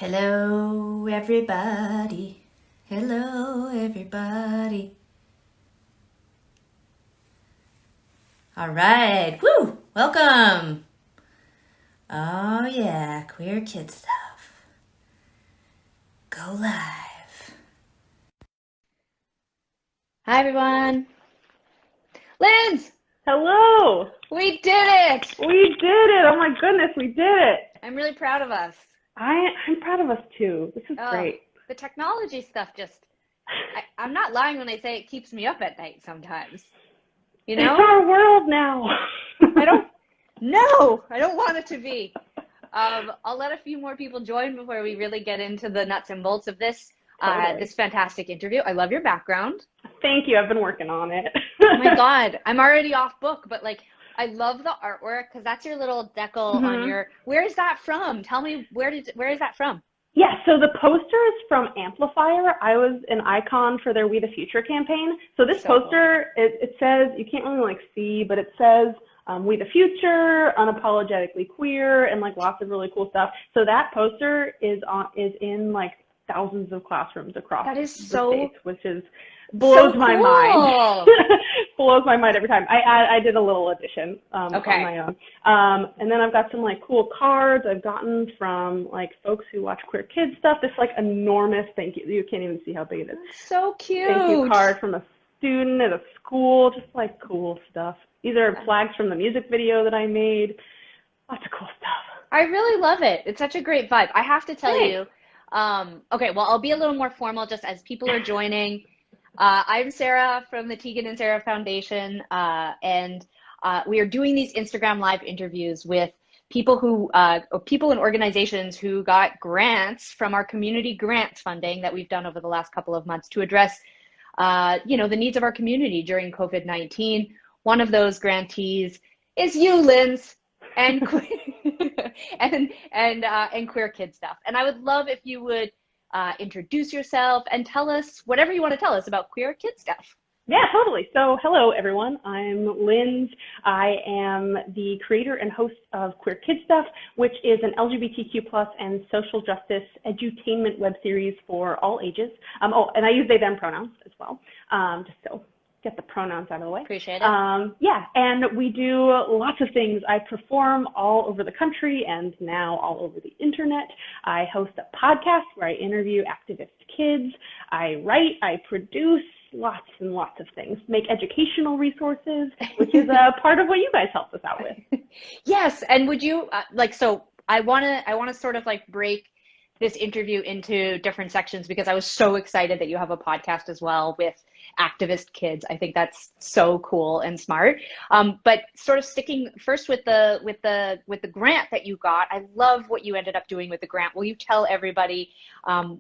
Hello, everybody. Hello, everybody. All right. Woo! Welcome. Oh, yeah. Queer kid stuff. Go live. Hi, everyone. Liz, Hello! we did it. We did it! Oh my goodness, we did it! I'm really proud of us. I'm proud of us too. This is Oh, great. the technology stuff I'm not lying when I say it keeps me up at night sometimes. You It's know? our world now. I don't, no, I don't want it to be. I'll let a few more people join before we really get into the nuts and bolts of Totally. this fantastic interview. I love your background. Thank you. I've been working on it. Oh my God, I'm already off book, but like, I love the artwork because that's your little decal on hmm your. Where is that from? Tell me where is that from? Yeah, so the poster is from Amplifier. I was an icon for their We the Future campaign. So this So cool. poster, it says, you can't really like see, but it says We the Future, unapologetically queer, and like lots of really cool stuff. So that poster is in like thousands of classrooms across That is the states, so which is blows so my mind. cool. Blows my mind every time. I did a little addition on Okay. my own. And then I've got some like cool cards I've gotten from like folks who watch queer kids stuff. This like enormous thank you. You can't even see how big it is. That's so Thank you cute. card from a student at a school. Just like cool stuff. These are flags from the music video that I made. Lots of cool stuff. I really love it. It's such a great vibe. I have to tell Thanks. you, okay, well, I'll be a little more formal just as people are joining. I'm Sarah from the Tegan and Sarah Foundation, and we are doing these Instagram Live interviews with or people and organizations who got grants from our community grants funding that we've done over the last couple of months to address, the needs of our community during COVID-19. One of those grantees is you, Linz, and and queer kid stuff. And I would love if you would introduce yourself and tell us whatever you want to tell us about queer kid stuff. Yeah, totally. So, hello everyone. I'm Linz. I am the creator and host of Queer Kid Stuff, which is an LGBTQ plus and social justice edutainment web series for all ages. And I use they them pronouns as well, just so get the pronouns out of the way. Appreciate it. Yeah, and we do lots of things. I perform all over the country and now all over the internet. I host a podcast where I interview activist kids. I write, I produce lots and lots of things. Make educational resources, which is a part of what you guys helped us out with. Yes, and would you so I want to sort of like break this interview into different sections because I was so excited that you have a podcast as well with activist kids. I think that's so cool and smart. But sort of sticking first with the grant that you got, I love what you ended up doing with the grant. Will you tell everybody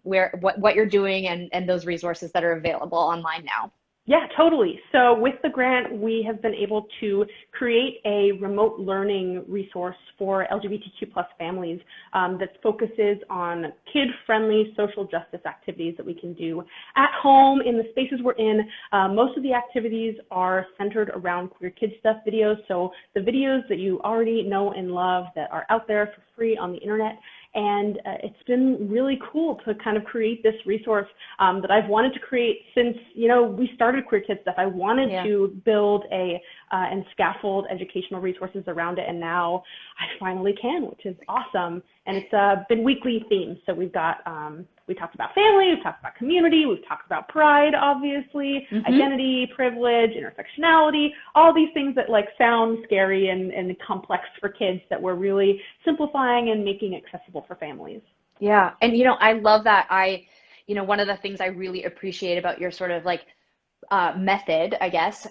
what you're doing and those resources that are available online now? Yeah, totally. So with the grant, we have been able to create a remote learning resource for LGBTQ plus families that focuses on kid-friendly social justice activities that we can do at home in the spaces we're in. Most of the activities are centered around queer kid stuff videos. So the videos that you already know and love that are out there for free on the internet. And it's been really cool to kind of create this resource that I've wanted to create since, we started Queer Kid Stuff. I wanted Yeah. to build and scaffold educational resources around it, and now I finally can, which is awesome. And it's been weekly themes. So we've got, we talked about family, we've talked about community, we've talked about pride, obviously, identity, privilege, intersectionality, all these things that like sound scary and complex for kids that we're really simplifying and making accessible for families. Yeah. And I love that. One of the things I really appreciate about your sort of like method, I guess,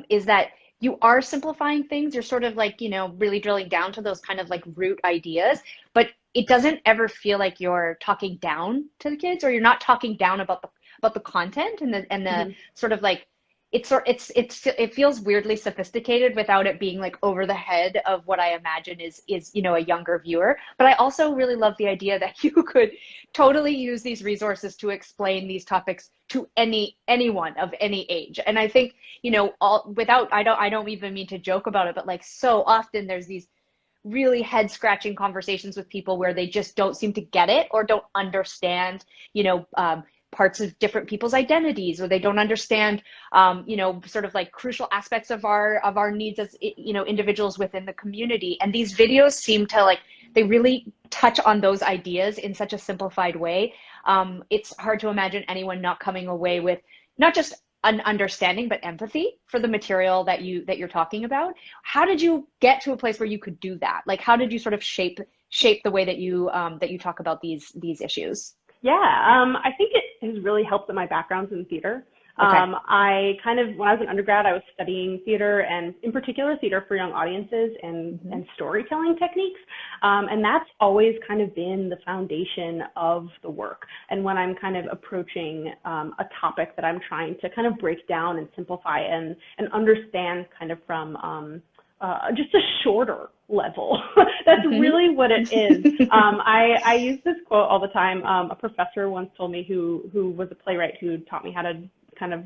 is that you are simplifying things. You're sort of like, really drilling down to those kind of like root ideas, but it doesn't ever feel like you're talking down to the kids, or you're not talking down about the content and the Mm-hmm. sort of like it feels weirdly sophisticated without it being like over the head of what I imagine is a younger viewer. But I also really love the idea that you could totally use these resources to explain these topics to anyone of any age. And I think, all without I don't even mean to joke about it, but like so often there's these really head scratching conversations with people where they just don't seem to get it or don't understand, you know, parts of different people's identities, or they don't understand, you know, sort of like crucial aspects of our needs as, you know, individuals within the community. And these videos seem to like, they really touch on those ideas in such a simplified way. It's hard to imagine anyone not coming away with not just an understanding but empathy for the material that you're talking about. How did you get to a place where you could do that? Like, how did you sort of shape the way that you talk about these issues? Yeah, I think it has really helped that my background's in theater. Okay. I kind of, when I was an undergrad, I was studying theater, and in particular theater for young audiences and storytelling techniques. And that's always kind of been the foundation of the work. And when I'm kind of approaching a topic that I'm trying to kind of break down and simplify and understand kind of from just a shorter level. That's really what it is. I use this quote all the time. A professor once told me who was a playwright who taught me how to kind of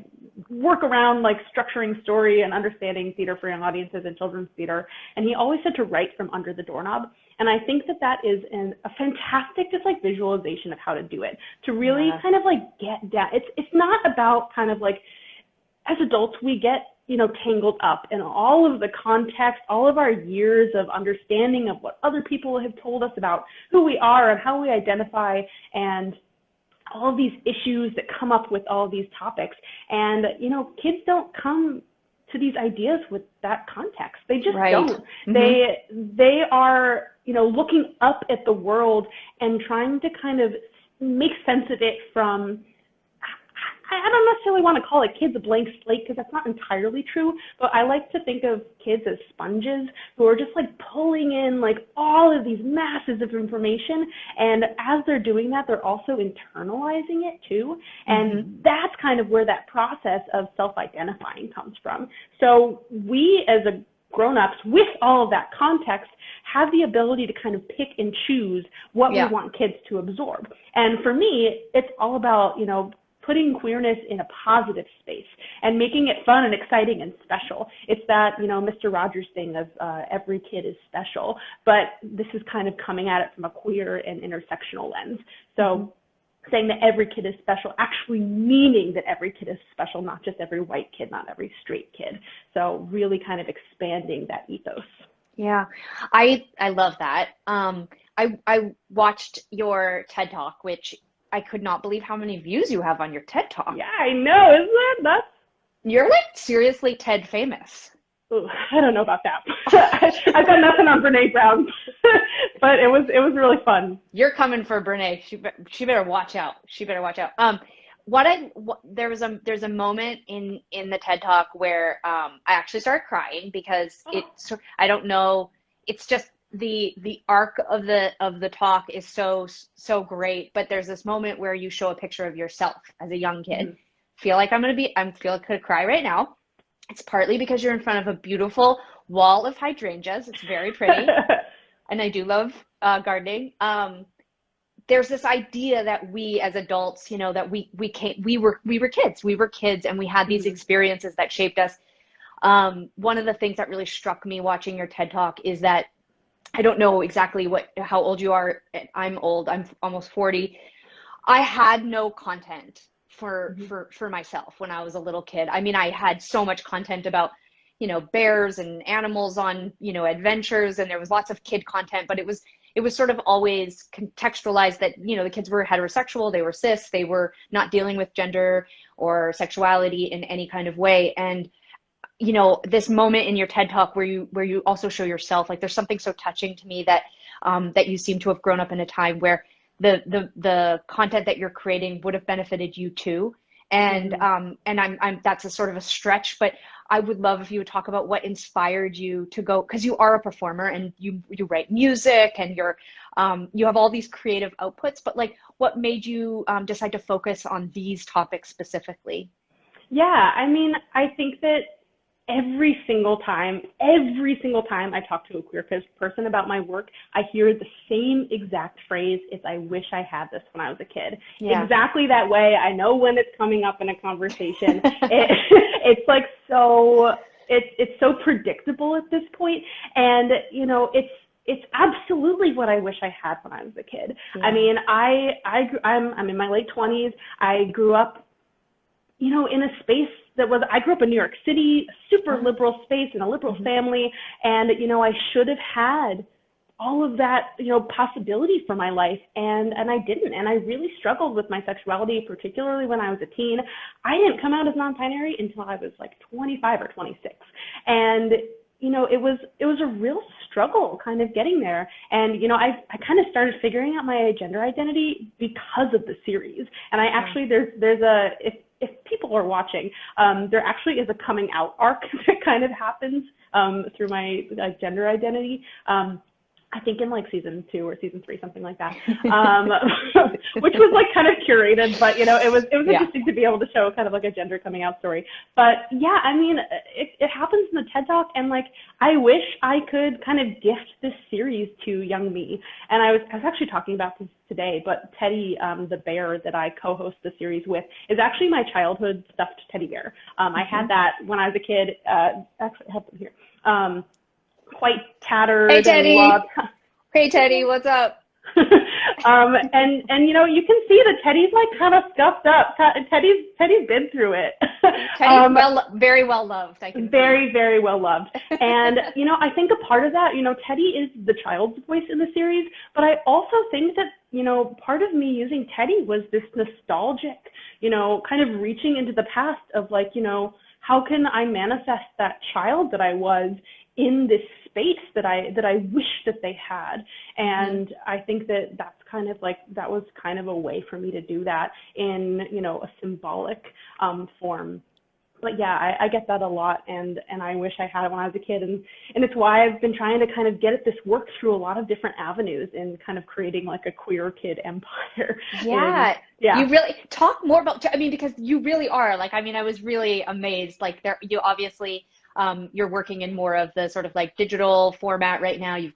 work around like structuring story and understanding theater for young audiences and children's theater. And he always said to write from under the doorknob. And I think that is a fantastic just like visualization of how to do it, to really kind of like get down. It's not about kind of like, as adults, we get, you know, tangled up in all of the context, all of our years of understanding of what other people have told us about who we are and how we identify, and all of these issues that come up with all of these topics. And, you know, kids don't come to these ideas with that context. They just don't. They are, you know, looking up at the world and trying to kind of make sense of it from, I don't necessarily want to call it kids a blank slate, because that's not entirely true, but I like to think of kids as sponges who are just like pulling in like all of these masses of information. And as they're doing that, they're also internalizing it too. And that's kind of where that process of self-identifying comes from. So we as a grown-ups, with all of that context, have the ability to kind of pick and choose what we want kids to absorb. And for me, it's all about, you know, putting queerness in a positive space and making it fun and exciting and special. It's that, you know, Mr. Rogers thing of every kid is special, but this is kind of coming at it from a queer and intersectional lens. So saying that every kid is special, actually meaning that every kid is special, not just every white kid, not every straight kid. So really kind of expanding that ethos. Yeah, I love that. I watched your TED Talk, which I could not believe how many views you have on your TED Talk. Yeah, I know, isn't that nuts? You're like seriously TED famous. Ooh, I don't know about that. I've got nothing on Brene Brown, but it was really fun. You're coming for Brene. She better watch out. She better watch out. There's a moment in the TED Talk where I actually started crying because I don't know, it's just the arc of the talk is so great, but there's this moment where you show a picture of yourself as a young kid. Feel like I feel like I could cry right now. It's partly because you're in front of a beautiful wall of hydrangeas. It's very pretty. And I do love gardening. There's this idea that we as adults, you know, that we were kids and we had these experiences that shaped us. One of the things that really struck me watching your TED Talk is that, I don't know exactly how old you are. I'm old. I'm almost 40. I had no content for myself when I was a little kid. I mean, I had so much content about, you know, bears and animals on, you know, adventures, and there was lots of kid content, but it was sort of always contextualized that, you know, the kids were heterosexual, they were cis, they were not dealing with gender or sexuality in any kind of way. And you know, this moment in your TED Talk where you also show yourself, like there's something so touching to me that that you seem to have grown up in a time where the content that you're creating would have benefited you too. And I'm that's a sort of a stretch, but I would love if you would talk about what inspired you to go, because you are a performer and you write music and you have all these creative outputs, but like what made you decide to focus on these topics specifically? Yeah, I mean, I think that every single time I talk to a queer person about my work, I hear the same exact phrase: is "I wish I had this when I was a kid." Yeah. Exactly that way. I know when it's coming up in a conversation. It's like so predictable at this point, and you know, it's absolutely what I wish I had when I was a kid. Yeah. I mean, I'm in my late 20s. I grew up, you know, in a space I grew up in New York City, a super liberal space, in a liberal family, and, you know, I should have had all of that, you know, possibility for my life, and I didn't, and I really struggled with my sexuality, particularly when I was a teen. I didn't come out as non-binary until I was like 25 or 26, and you know, it was a real struggle kind of getting there. And, you know, I kind of started figuring out my gender identity because of the series. And I actually, there's a, if people are watching, there actually is a coming out arc that kind of happens through my gender identity. I think in like season 2 or season 3, something like that, which was like kind of curated, but you know, it was interesting to be able to show kind of like a gender coming out story. But yeah, I mean, it happens in the TED Talk, and like, I wish I could kind of gift this series to young me. And I was actually talking about this today, but Teddy, the bear that I co-host the series with, is actually my childhood stuffed teddy bear. I had that when I was a kid. Actually, I have them here. Quite tattered. Hey, Teddy. And Hey, Teddy, what's up? And you know, you can see that Teddy's like kind of scuffed up. Teddy's been through it. Teddy's very well loved. I can very, very well loved. And you know, I think a part of that, you know, Teddy is the child's voice in the series, but I also think that, you know, part of me using Teddy was this nostalgic, you know, kind of reaching into the past of like, you know, how can I manifest that child that I was in this space that I wish that they had. And I think that that's kind of like, that was kind of a way for me to do that in, you know, a symbolic form. But yeah, I get that a lot, and I wish I had it when I was a kid, and it's why I've been trying to kind of get this work through a lot of different avenues in kind of creating like a queer kid empire. Yeah. Yeah. You really talk more about, I mean, because you really are like, I mean, I was really amazed. Like you obviously, you're working in more of the sort of like digital format right now. You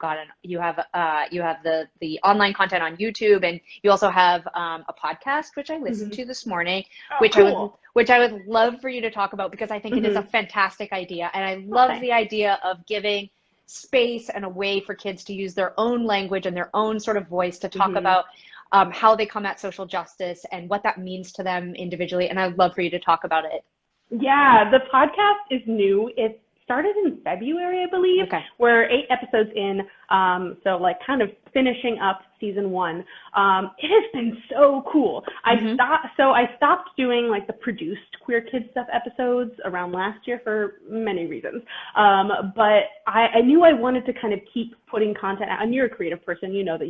have the online content on YouTube, and you also have a podcast, which I listened to this morning, which I would love for you to talk about, because I think it is a fantastic idea. And I love the idea of giving space and a way for kids to use their own language and their own sort of voice to talk about how they come at social justice and what that means to them individually. And I'd love for you to talk about it. Yeah, the podcast is new. It started in February, I believe. Okay. We're 8 episodes in, so like kind of finishing up season 1. It has been so cool. I stopped doing like the produced Queer Kid Stuff episodes around last year for many reasons. But I knew I wanted to kind of keep putting content out. And you're a creative person, you know that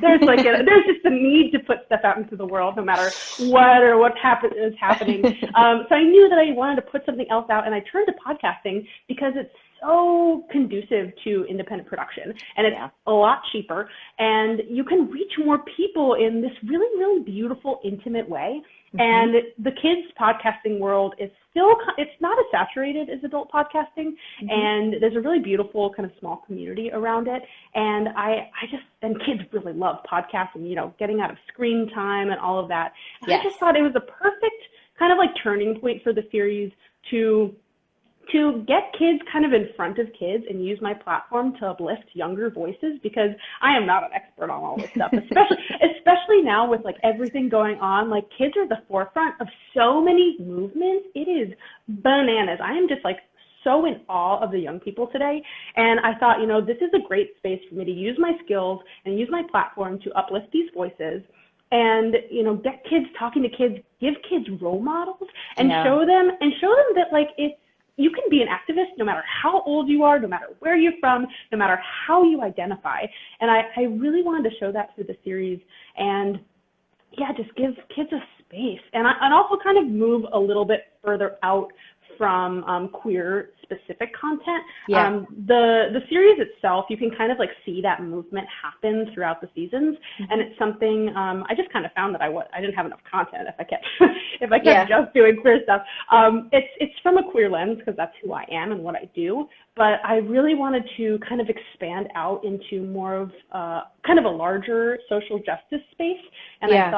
there's like there's just a need to put stuff out into the world, no matter what is happening. So I knew that I wanted to put something else out, and I turned to podcasting because it's so conducive to independent production, and it's a lot cheaper, and you can reach more people in this really, really beautiful, intimate way. And the kids podcasting world is still, it's not as saturated as adult podcasting, and there's a really beautiful kind of small community around it. And and kids really love podcasts and, you know, getting out of screen time and all of that. And I just thought it was a perfect kind of like turning point for the series to get kids kind of in front of kids and use my platform to uplift younger voices, because I am not an expert on all this stuff, especially now with like everything going on. Like, kids are the forefront of so many movements. It is bananas. I am just like so in awe of the young people today. And I thought, you know, this is a great space for me to use my skills and use my platform to uplift these voices. And, you know, get kids talking to kids, give kids role models, and show them that like you can be an activist no matter how old you are, no matter where you're from, no matter how you identify. And I really wanted to show that through the series, and just give kids a space, and also kind of move a little bit further out from queer specific content. The series itself, you can kind of like see that movement happen throughout the seasons, and it's something I just kind of found that I didn't have enough content if I kept just doing queer stuff. It's from a queer lens because that's who I am and what I do, but I really wanted to kind of expand out into more of kind of a larger social justice space, and I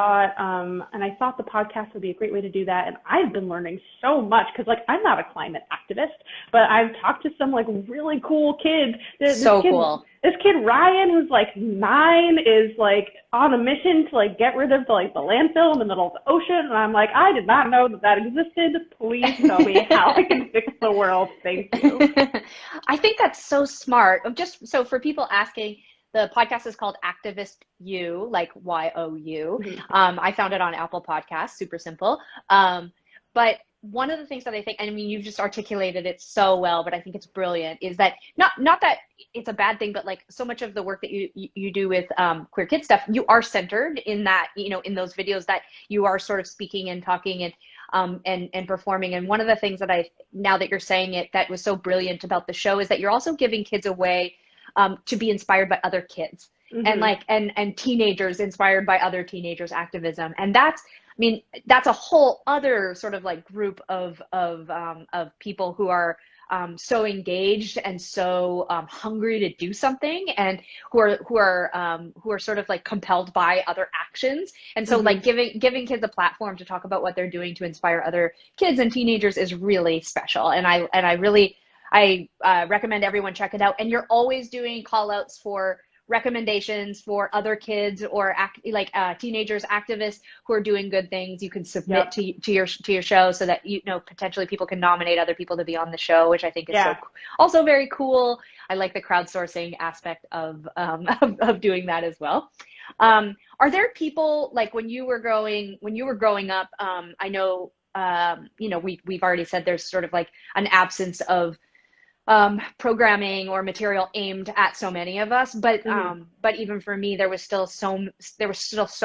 thought the podcast would be a great way to do that. And I've been learning so much because, like, I'm not a climate activist, but but I've talked to some like really cool kids. So cool. This kid Ryan, who's like 9, is like on a mission to like get rid of the landfill in the middle of the ocean, and I'm like, I did not know that existed. Please tell me how I can fix the world. Thank you. I think that's so smart. Just so for people asking, the podcast is called Activist You, like YOU. I found it on Apple Podcasts, super simple. But one of the things that I think, and I mean, you've just articulated it so well, but I think it's brilliant, is that not that it's a bad thing, but like so much of the work that you do with queer kid stuff, you are centered in that, in those videos that you are sort of speaking and talking and performing. And one of the things that now that you're saying it, that was so brilliant about the show is that you're also giving kids a way to be inspired by other kids and and teenagers inspired by other teenagers' activism. And that's a whole other sort of like group of people who are so engaged and so hungry to do something, and who are sort of like compelled by other actions. And so like giving kids a platform to talk about what they're doing to inspire other kids and teenagers is really special. And I recommend everyone check it out. And you're always doing call outs for recommendations for other kids or teenagers, activists who are doing good things. You can submit to your show so that potentially people can nominate other people to be on the show, which I think is also very cool. I like the crowdsourcing aspect of doing that as well. Are there people, like when you were growing up? I know we've already said there's sort of like an absence of programming or material aimed at so many of us, but even for me, there was still so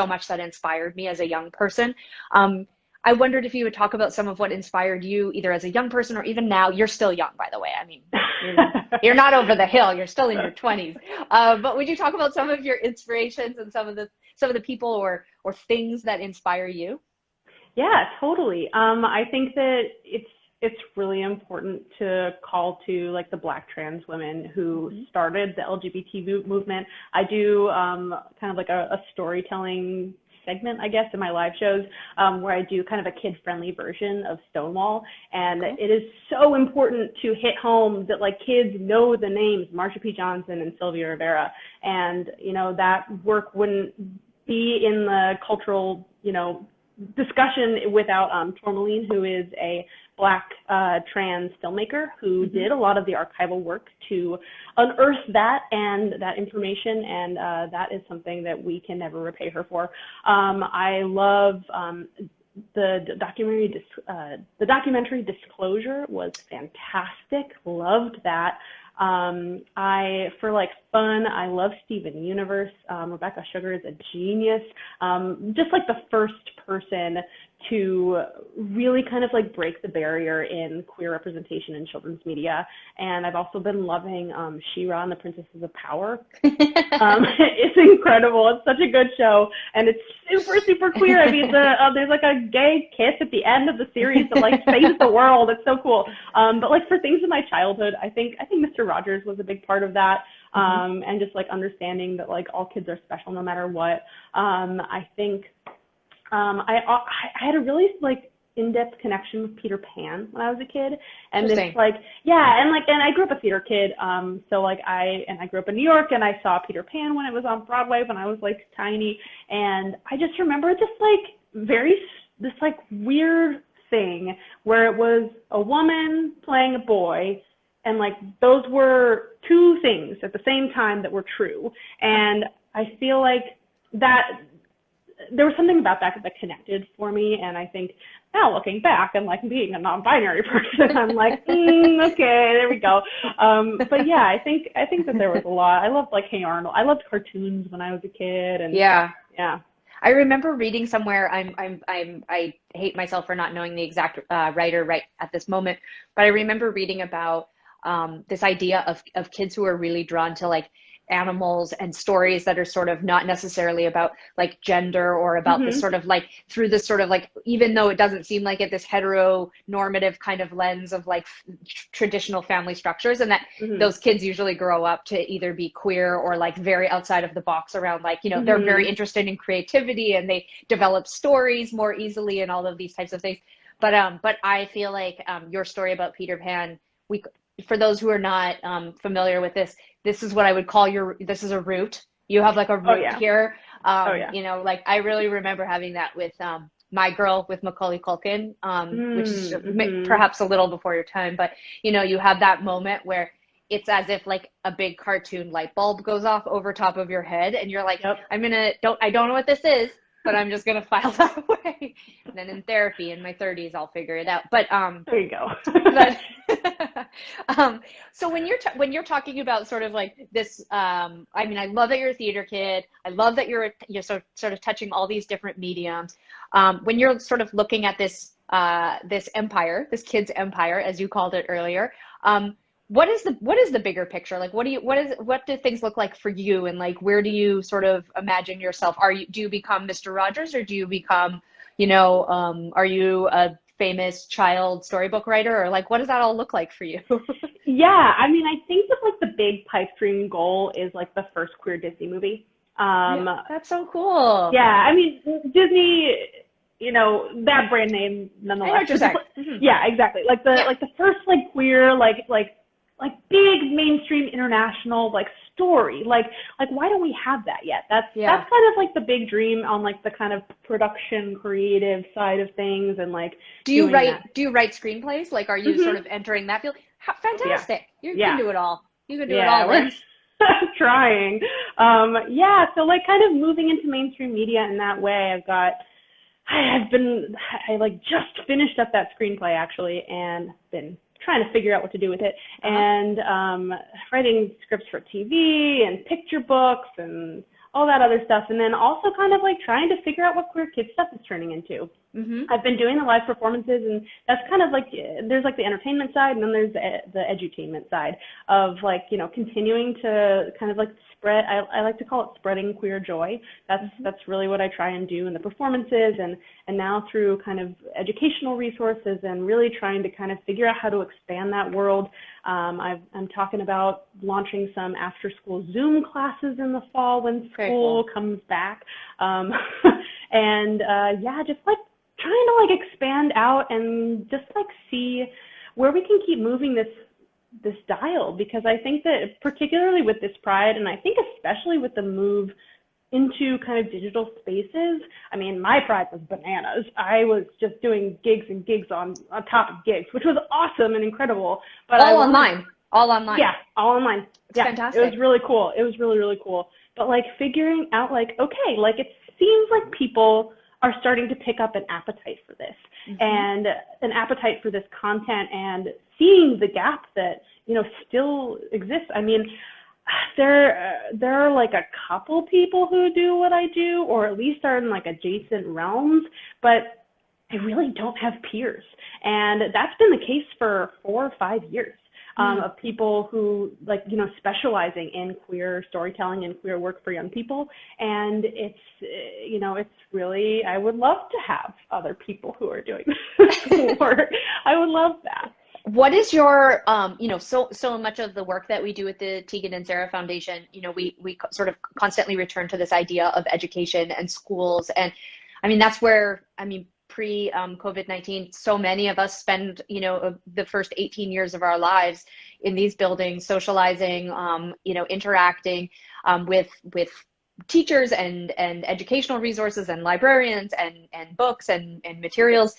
much that inspired me as a young person. I wondered if you would talk about some of what inspired you, either as a young person or even now. You're still young, by the way. I mean, you're not over the hill. You're still in your 20s. But would you talk about some of your inspirations and some of the people or things that inspire you? Yeah, totally. I think that it's really important to call to like the Black trans women who started the LGBT movement. I do kind of like a storytelling segment, I guess, in my live shows, where I do kind of a kid-friendly version of Stonewall. And it is so important to hit home that like kids know the names Marsha P. Johnson and Sylvia Rivera. And, that work wouldn't be in the cultural, discussion without Tourmaline, who is a Black trans filmmaker who did a lot of the archival work to unearth that information, and that is something that we can never repay her for. I love the documentary Disclosure was fantastic. Loved that. For like fun, I love Steven Universe. Rebecca Sugar is a genius. Just like the first person to really kind of like break the barrier in queer representation in children's media. And I've also been loving She-Ra and the Princesses of Power. It's incredible. It's such a good show, and it's super, super queer. I mean, there's like a gay kiss at the end of the series that like saves the world. It's so cool. But like for things in my childhood, I think Mr. Rogers was a big part of that. And just like understanding that like all kids are special no matter what. I think I had a really like in-depth connection with Peter Pan when I was a kid, and it's like and I grew up a theater kid, so like I grew up in New York, and I saw Peter Pan when it was on Broadway when I was like tiny, and I just remember this weird thing where it was a woman playing a boy, and like those were two things at the same time that were true, and I feel like that there was something about that connected for me. And I think now looking back and like being a non-binary person, I'm like, okay, there we go. But yeah, I think that there was a lot. I loved like Hey Arnold. I loved cartoons when I was a kid. And yeah. I remember reading somewhere, I hate myself for not knowing the exact writer right at this moment, but I remember reading about this idea of kids who are really drawn to like animals and stories that are sort of not necessarily about like gender or about this sort of like through this sort of like, even though it doesn't seem like it, this heteronormative kind of lens of like traditional family structures, and that those kids usually grow up to either be queer or like very outside of the box around like, they're very interested in creativity and they develop stories more easily and all of these types of things. But I feel like your story about Peter Pan, for those who are not familiar with this, this is what I would call this is a root. You have like a Oh root yeah. here. Oh yeah. Like I really remember having that with My Girl with Macaulay Culkin, which is Mm-hmm. perhaps a little before your time, but you have that moment where it's as if like a big cartoon light bulb goes off over top of your head, and you're like, Yep. I don't know what this is, but I'm just gonna file that away. And then in therapy in my 30s, I'll figure it out. There you go. But so when you're talking about sort of like this, I mean, I love that you're a theater kid. I love that you're sort of touching all these different mediums. When you're sort of looking at this empire, this kid's empire, as you called it earlier, what is the bigger picture? Like, what do things look like for you, and like where do you sort of imagine yourself? Do you become Mr. Rogers, or do you become, are you a famous child storybook writer, or like what does that all look like for you? Yeah, I mean, I think that like the big pipe dream goal is like the first queer Disney movie. Yeah, Um, that's so cool. yeah, I mean, Disney, that brand name I know nonetheless. what you're But just saying. yeah, exactly. Yeah, Like the first like queer like big mainstream international like story. Like why don't we have that yet? That's yeah. kind of like the big dream on like the kind of production creative side of things and like doing that. Do you write screenplays? Like, are you sort Mhm. of entering that field? Yeah. Fantastic. You can Yeah. do it all. You can do it Yeah, all, we're Liz. trying. Yeah, so like kind of moving into mainstream media in that way. I like just finished up that screenplay actually, and been trying to figure out what to do with it. Uh-huh. And writing scripts for TV and picture books and all that other stuff. And then also kind of like trying to figure out what queer kid stuff is turning into. Mm-hmm. I've been doing the live performances, and that's kind of like there's like the entertainment side, and then there's the edutainment side of like continuing to kind of like spread. I like to call it spreading queer joy. That's really what I try and do in the performances, and now through kind of educational resources and really trying to kind of figure out how to expand that world. I'm talking about launching some after school Zoom classes in the fall when Very school cool. comes back, and yeah, just like trying to like expand out and just like see where we can keep moving this dial, because I think that particularly with this Pride, and I think especially with the move into kind of digital spaces, I mean, my Pride was bananas. I was just doing gigs and gigs on top of gigs, which was awesome and incredible. But I All wanted, online. All online. yeah, all online. It's Yeah, it was fantastic. really cool. It was really, really cool. But like figuring out like, okay, like it seems like people are starting to pick up an appetite for this Mm-hmm. and an appetite for this content, and seeing the gap that, still exists. I mean, there are like a couple people who do what I do, or at least are in like adjacent realms, but I really don't have peers. And that's been the case for 4 or 5 years. Of people who like, specializing in queer storytelling and queer work for young people. And it's really, I would love to have other people who are doing this work. I would love that. What is your, so much of the work that we do at the Tegan and Sara Foundation, we sort of constantly return to this idea of education and schools. And I mean, that's where, I mean, pre COVID-19, so many of us spend, the first 18 years of our lives in these buildings, socializing, interacting with teachers and educational resources and librarians and books and materials.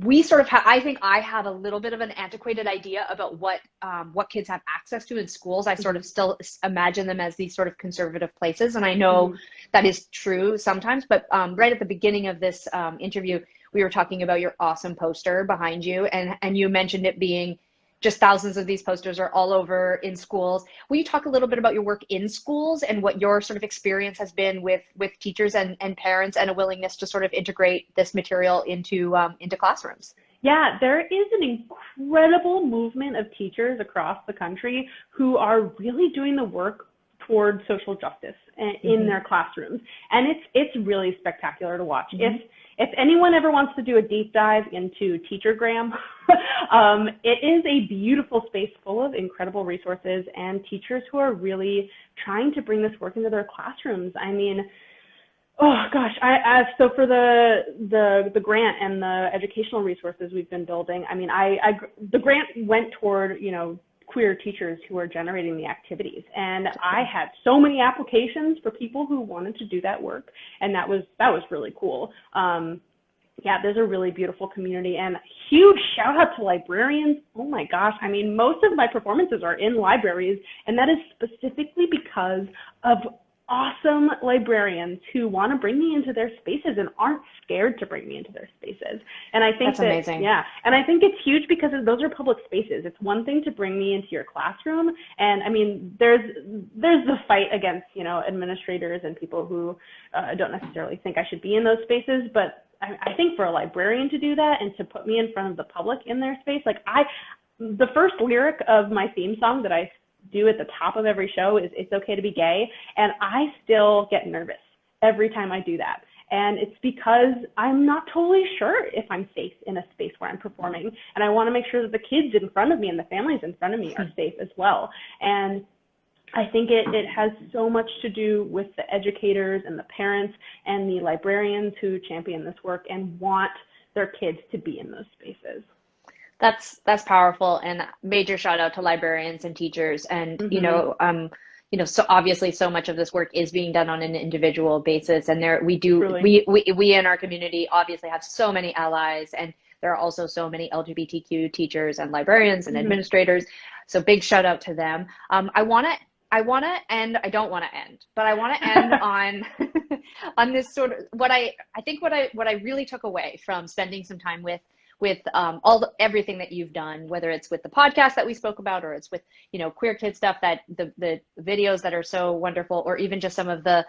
We sort of have, I think I have a little bit of an antiquated idea about what kids have access to in schools. I sort of still imagine them as these sort of conservative places, and I know that is true sometimes. But right at the beginning of this interview, we were talking about your awesome poster behind you, and you mentioned it being just thousands of these posters are all over in schools. Will you talk a little bit about your work in schools and what your sort of experience has been with teachers and parents, and a willingness to sort of integrate this material into classrooms? Yeah, there is an incredible movement of teachers across the country who are really doing the work toward social justice in their classrooms, and it's really spectacular to watch. If anyone ever wants to do a deep dive into Teachergram, it is a beautiful space full of incredible resources and teachers who are really trying to bring this work into their classrooms. I mean, Oh gosh, so for the grant and the educational resources we've been building, I mean, the grant went toward, you know, queer teachers who are generating the activities, and I had so many applications for people who wanted to do that work, and that was really cool. Yeah, there's a really beautiful community, and huge shout out to librarians. Oh my gosh, I mean, most of my performances are in libraries, and that is specifically because of awesome librarians who want to bring me into their spaces and aren't scared to bring me into their spaces. And I think That's amazing. yeah, and I think it's huge because those are public spaces. It's one thing to bring me into your classroom, and I mean, there's the fight against, you know, administrators and people who don't necessarily think I should be in those spaces, but I think for a librarian to do that and to put me in front of the public in their space, like the first lyric of my theme song that I do at the top of every show is "It's okay to be gay," and I still get nervous every time I do that. And it's because I'm not totally sure if I'm safe in a space where I'm performing, and I want to make sure that the kids in front of me and the families in front of me are safe as well. And I think it has so much to do with the educators and the parents and the librarians who champion this work and want their kids to be in those spaces. That's powerful, and major shout out to librarians and teachers. And so obviously so much of this work is being done on an individual basis, and we in our community obviously have so many allies, and there are also so many LGBTQ teachers and librarians and administrators. So big shout out to them. I want to end, I don't want to end, but I want to end on on this sort of what I really took away from spending some time with everything that you've done, whether it's with the podcast that we spoke about, or it's with, you know, queer kid stuff, that the videos that are so wonderful, or even just some of the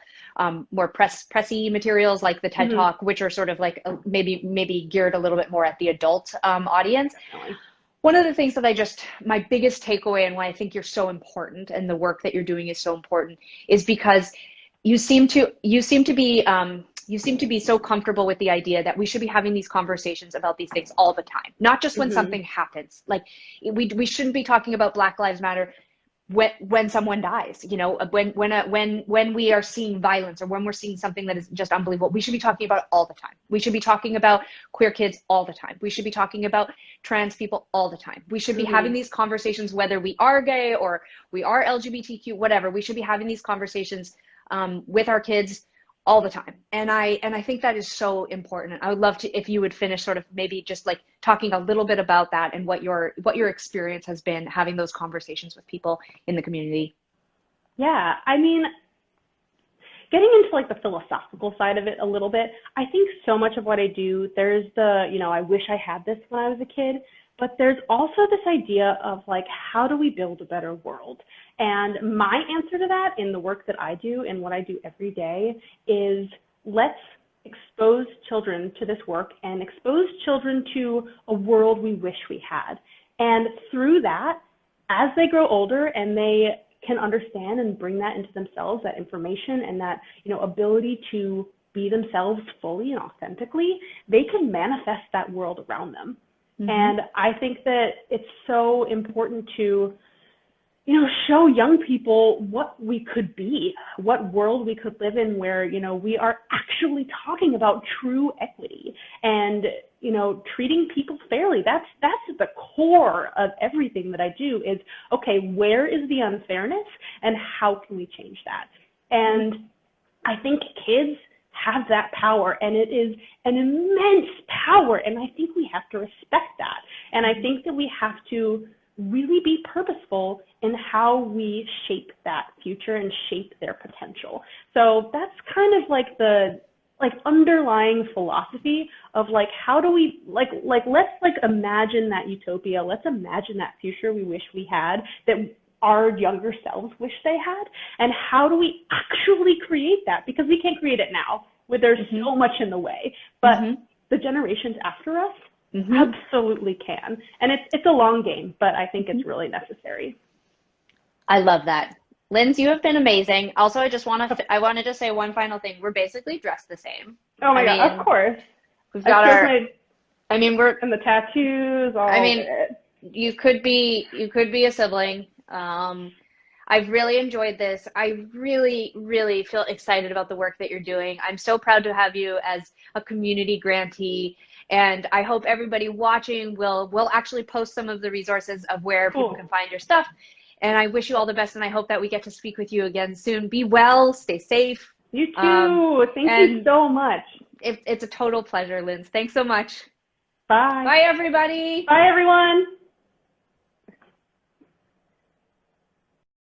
more pressy materials like the TED Talk, which are sort of like maybe geared a little bit more at the adult audience. Definitely. One of the things that my biggest takeaway, and why I think you're so important and the work that you're doing is so important, is because you seem to be so comfortable with the idea that we should be having these conversations about these things all the time, not just when something happens. Like we shouldn't be talking about Black Lives Matter when someone dies, you know, when we are seeing violence, or when we're seeing something that is just unbelievable. We should be talking about it all the time. We should be talking about queer kids all the time. We should be talking about trans people all the time. We should be having these conversations, whether we are gay or we are LGBTQ, whatever. We should be having these conversations with our kids all the time. And I think that is so important. I would love to, if you would finish sort of maybe just like talking a little bit about that and what your experience has been having those conversations with people in the community. Yeah, I mean, getting into like the philosophical side of it a little bit, I think so much of what I do, there's I wish I had this when I was a kid, but there's also this idea of like, how do we build a better world? And my answer to that in the work that I do and what I do every day is, let's expose children to this work and expose children to a world we wish we had. And through that, as they grow older and they can understand and bring that into themselves, that information and that, ability to be themselves fully and authentically, they can manifest that world around them. And I think that it's so important to, show young people what we could be, what world we could live in where, we are actually talking about true equity and, treating people fairly. That's the core of everything that I do is, okay, where is the unfairness and how can we change that? And I think kids have that power, and it is an immense power, and I think we have to respect that. And I think that we have to really be purposeful in how we shape that future and shape their potential. So that's kind of like the underlying philosophy of how do we let's imagine that utopia, let's imagine that future we wish we had, that our younger selves wish they had, and how do we actually create that? Because we can't create it now, where there's so much in the way, but the generations after us absolutely can. And it's a long game, but I think it's really necessary. I love that. Linz, you have been amazing. Also, I wanted to say one final thing. We're basically dressed the same. Oh my God, of course. We've got we're and the tattoos, all of it. You could be a sibling. I've really enjoyed this. I really, really feel excited about the work that you're doing. I'm so proud to have you as a community grantee. And I hope everybody watching will actually post some of the resources of where people can Cool. find your stuff. And I wish you all the best, and I hope that we get to speak with you again soon. Be well, stay safe. You Um, too. Thank you and so much. it's a total pleasure, Linz. Thanks so much. Bye. Bye, everybody. Bye, everyone.